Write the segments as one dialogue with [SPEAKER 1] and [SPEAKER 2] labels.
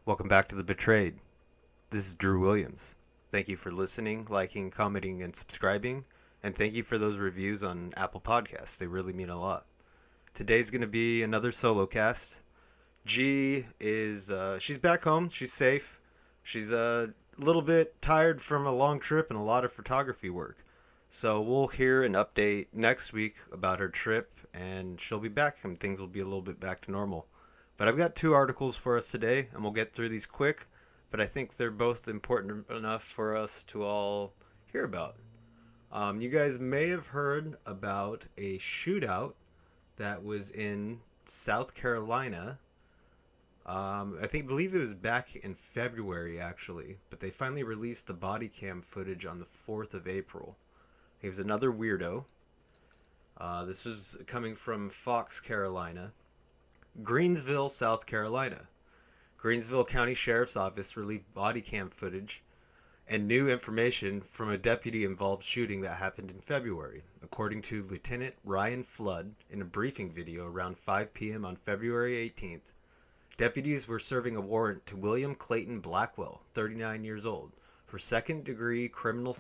[SPEAKER 1] Welcome back to The Betrayed. This is Drew Williams. Thank you for listening, liking, commenting, and subscribing. And thank you for those reviews on Apple Podcasts. They really mean a lot. Today's going to be another solo cast. G is, she's back home. She's safe. She's a little bit tired from a long trip and a lot of photography work. So we'll hear an update next week about her trip, and she'll be back, and things will be a little bit back to normal. But I've got 2 articles for us today, and we'll get through these quick, but I think they're both important enough for us to all hear about. You guys may have heard about a shootout that was in South Carolina. Believe it was back in February, actually, but they finally released the body cam footage on the 4th of April. He was another weirdo. This was coming from Fox, Carolina. Greensville, South Carolina. Greensville County Sheriff's Office released body cam footage and new information from a deputy-involved shooting that happened in February, according to Lieutenant Ryan Flood in a briefing video around 5 p.m. on February 18th. Deputies were serving a warrant to William Clayton Blackwell, 39 years old, for second-degree criminal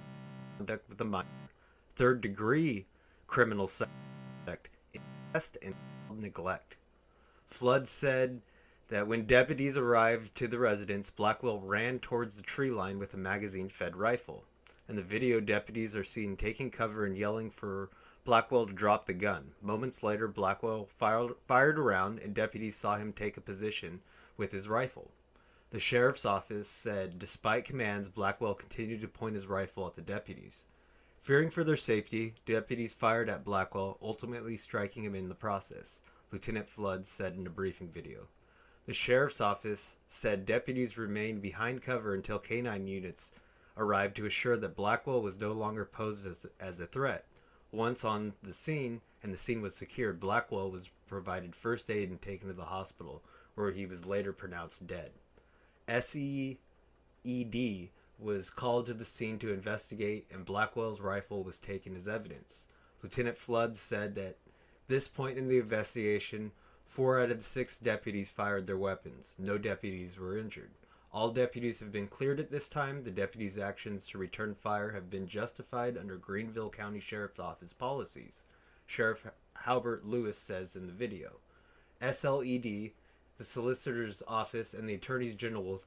[SPEAKER 1] conduct with a minor, third-degree criminal conduct, incest, and neglect. Flood said that when deputies arrived to the residence, Blackwell ran towards the tree line with a magazine-fed rifle. In the video, deputies are seen taking cover and yelling for Blackwell to drop the gun. Moments later, Blackwell fired around, and deputies saw him take a position with his rifle. The sheriff's office said despite commands, Blackwell continued to point his rifle at the deputies. Fearing for their safety, deputies fired at Blackwell, ultimately striking him in the process, Lieutenant Flood said in a briefing video. The sheriff's office said deputies remained behind cover until canine units arrived to assure that Blackwell was no longer posed as a threat. Once on the scene, and the scene was secured, Blackwell was provided first aid and taken to the hospital, where he was later pronounced dead. SEED was called to the scene to investigate, and Blackwell's rifle was taken as evidence. Lieutenant Flood said that this point in the investigation, 4 out of the 6 deputies fired their weapons. No deputies were injured. All deputies have been cleared at this time. The deputies' actions to return fire have been justified under Greenville County Sheriff's Office policies, Sheriff Halbert Lewis says in the video. SLED, the Solicitor's Office, and the Attorney General will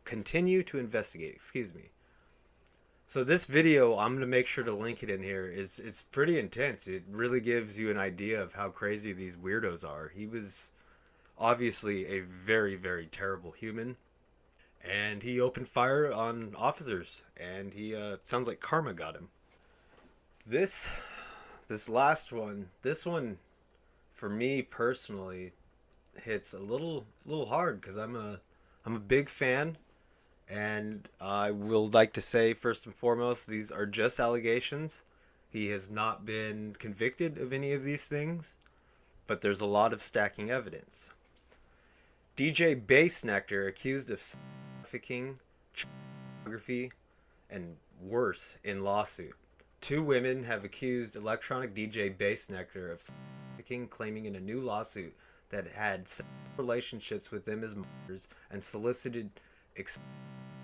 [SPEAKER 1] continue to investigate. So this video, I'm going to make sure to link it in here, it's pretty intense. It really gives you an idea of how crazy these weirdos are. He was obviously a very, very terrible human, and he opened fire on officers, and he sounds like karma got him. This last one, for me personally, hits a little hard because I'm a big fan. And I will like to say, first and foremost, these are just allegations. He has not been convicted of any of these things, but there's a lot of stacking evidence. DJ Bassnectar accused of trafficking, pornography, and worse in lawsuit. 2 women have accused electronic DJ Bassnectar of trafficking, claiming in a new lawsuit that had sexual relationships with them as minors and solicited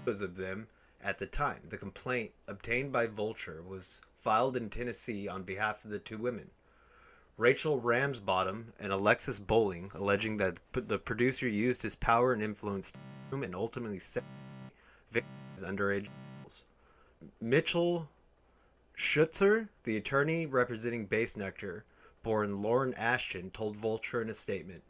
[SPEAKER 1] of them at the time. The complaint, obtained by Vulture, was filed in Tennessee on behalf of the 2 women. Rachel Ramsbottom and Alexis Bowling, alleging that the producer used his power and influence and ultimately set victims underage girls. Mitchell Schutzer, the attorney representing Bassnectar, born Lauren Ashton, told Vulture in a statement,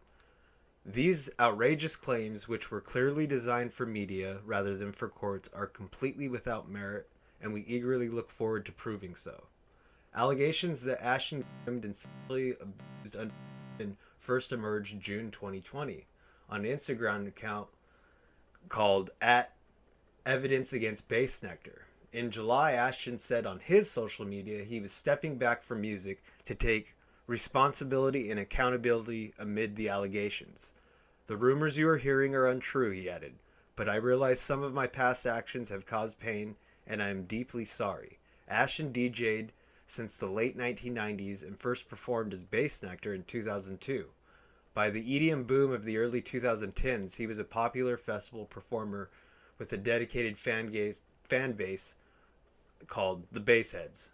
[SPEAKER 1] "These outrageous claims, which were clearly designed for media rather than for courts, are completely without merit, and we eagerly look forward to proving so." Allegations that Ashton groomed and sexually abused women first emerged in June 2020 on an Instagram account called @Evidence Against Bassnectar. In July, Ashton said on his social media he was stepping back from music to take responsibility and accountability amid the allegations. The rumors you are hearing are untrue, he added, but I realize some of my past actions have caused pain, and I am deeply sorry. Ashton DJ'd since the late 1990s and first performed as Bassnectar in 2002. By the EDM boom of the early 2010s, he was a popular festival performer with a dedicated fan base called the Bassheads.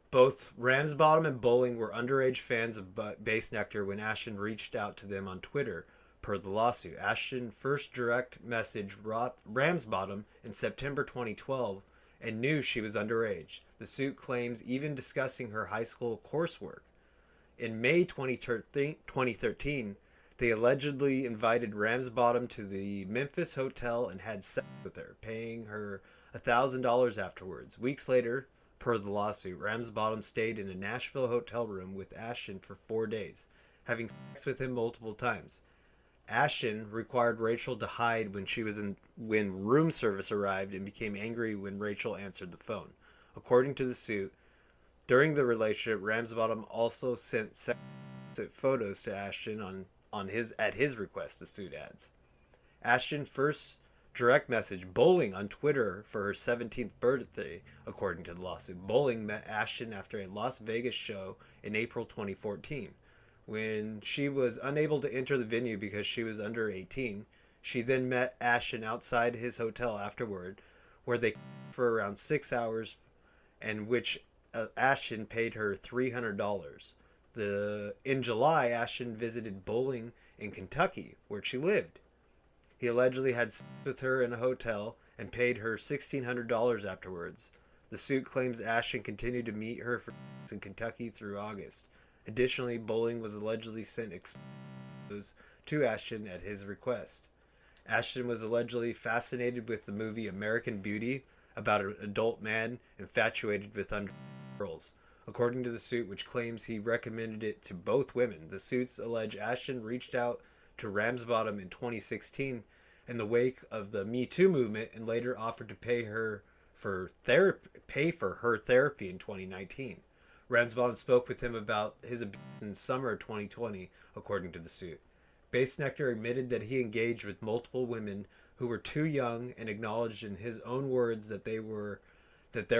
[SPEAKER 1] Both Ramsbottom and Bowling were underage fans of Bassnectar when Ashton reached out to them on Twitter, per the lawsuit. Ashton first direct messaged Ramsbottom in September 2012 and knew she was underage. The suit claims even discussing her high school coursework. In May 2013, they allegedly invited Ramsbottom to the Memphis hotel and had sex with her, paying her $1,000 afterwards. Weeks later, per the lawsuit, Ramsbottom stayed in a Nashville hotel room with Ashton for 4 days, having sex with him multiple times. Ashton required Rachel to hide when room service arrived and became angry when Rachel answered the phone. According to the suit, during the relationship, Ramsbottom also sent photos to Ashton at his request, the suit adds. Ashton first direct messaged Bowling on Twitter for her 17th birthday, according to the lawsuit. Bowling met Ashton after a Las Vegas show in April 2014. When she was unable to enter the venue because she was under 18, she then met Ashton outside his hotel afterward, where they for around 6 hours, and which Ashton paid her $300. In July, Ashton visited Bowling in Kentucky, where she lived. He allegedly had sex with her in a hotel and paid her $1,600 afterwards. The suit claims Ashton continued to meet her in Kentucky through August. Additionally, Bowling was allegedly sent exposed to Ashton at his request. Ashton was allegedly fascinated with the movie American Beauty, about an adult man infatuated with girls. According to the suit, which claims he recommended it to both women, the suits allege Ashton reached out to Ramsbottom in 2016 in the wake of the Me Too movement and later offered to pay for her therapy in 2019. Ramsbottom spoke with him about his abuse in summer of 2020, according to the suit. Bassnectar admitted that he engaged with multiple women who were too young and acknowledged in his own words that there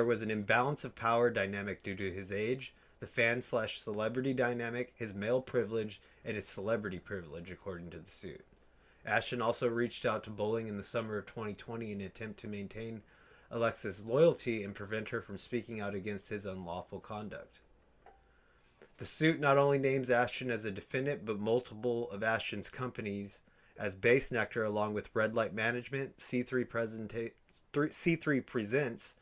[SPEAKER 1] was an imbalance of power dynamic due to his age, the fan/celebrity dynamic, his male privilege, and his celebrity privilege, according to the suit. Ashton also reached out to Bowling in the summer of 2020 in an attempt to maintain Alexa's loyalty and prevent her from speaking out against his unlawful conduct. The suit not only names Ashton as a defendant, but multiple of Ashton's companies as Bassnectar, along with Red Light Management, C3 Presents,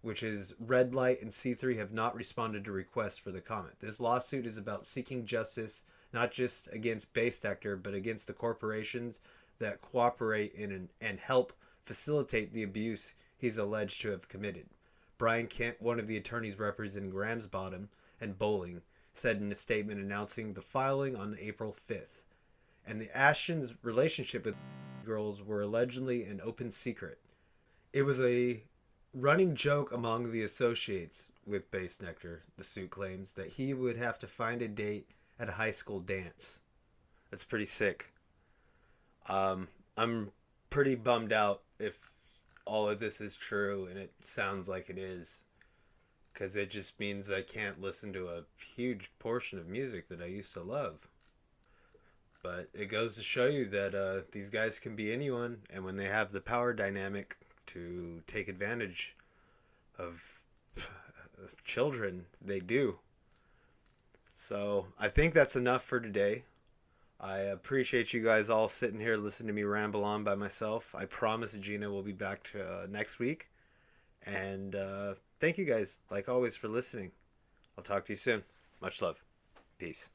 [SPEAKER 1] which is Red Light and C3, have not responded to requests for the comment. This lawsuit is about seeking justice not just against Bassnectar, but against the corporations that cooperate in and help facilitate the abuse he's alleged to have committed. Brian Kent, one of the attorneys representing Ramsbottom and Bowling, said in a statement announcing the filing on April 5th. And the Ashton's relationship with girls were allegedly an open secret. It was a running joke among the associates with Bassnectar, the suit claims, that he would have to find a date at a high school dance. That's pretty sick. I'm pretty bummed out if all of this is true, and it sounds like it is, because it just means I can't listen to a huge portion of music that I used to love. But it goes to show you that these guys can be anyone, and when they have the power dynamic to take advantage of children, they do. So I think that's enough for today. I appreciate you guys all sitting here listening to me ramble on by myself. I promise Gina will be back next week. And thank you guys, like always, for listening. I'll talk to you soon. Much love. Peace.